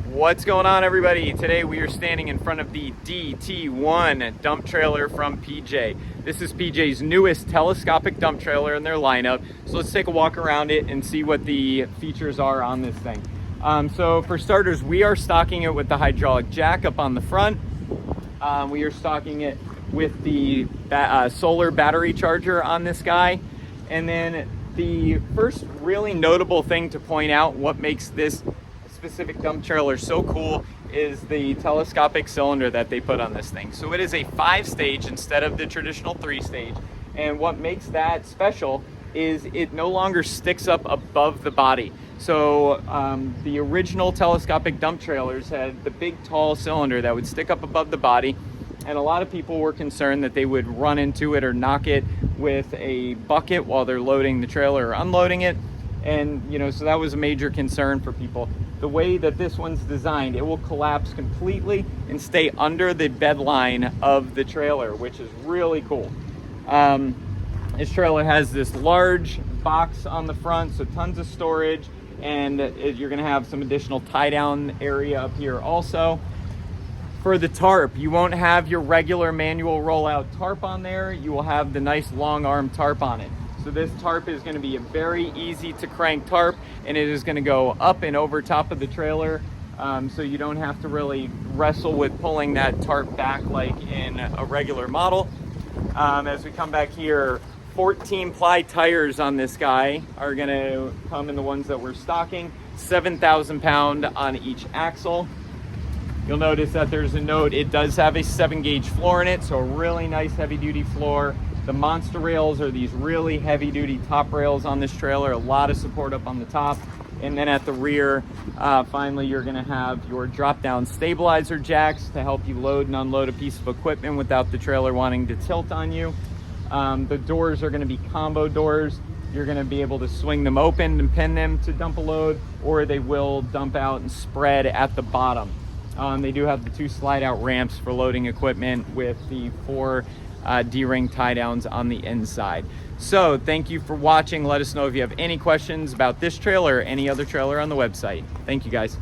What's going on, everybody? Today we are standing in front of the DT1 dump trailer from PJ. This is PJ's newest telescopic dump trailer in their lineup. So let's take a walk around it and see what the features are on this thing. So for starters, we are stocking it with the hydraulic jack up on the front. We are stocking it with the solar battery charger on this guy. And then the first really notable thing to point out, what makes this specific dump trailer so cool, is the telescopic cylinder that they put on this thing. So it is a 5-stage instead of the traditional 3-stage. And what makes that special is it no longer sticks up above the body. So the original telescopic dump trailers had the big tall cylinder that would stick up above the body, and a lot of people were concerned that they would run into it or knock it with a bucket while they're loading the trailer or unloading it. And so that was a major concern for people. The way that this one's designed, it will collapse completely and stay under the bed line of the trailer, which is really cool. This trailer has this large box on the front, so tons of storage, and you're gonna have some additional tie down area up here also. For the tarp, you won't have your regular manual rollout tarp on there. You will have the nice long arm tarp on it. So this tarp is going to be a very easy to crank tarp, and it is going to go up and over top of the trailer, so you don't have to really wrestle with pulling that tarp back like in a regular model. As we come back here, 14 ply tires on this guy are going to come in the ones that we're stocking, 7,000 pound on each axle. You'll notice that there's a note, it does have a 7-gauge floor in it, so a really nice heavy duty floor. The monster rails are these really heavy duty top rails on this trailer, a lot of support up on the top. And then at the rear, finally, you're gonna have your drop down stabilizer jacks to help you load and unload a piece of equipment without the trailer wanting to tilt on you. The doors are gonna be combo doors. You're gonna be able to swing them open and pin them to dump a load, or they will dump out and spread at the bottom. They do have the 2 slide out ramps for loading equipment with the 4 D-ring tie downs on the inside. So thank you for watching. Let us know if you have any questions about this trailer or any other trailer on the website. Thank you, guys.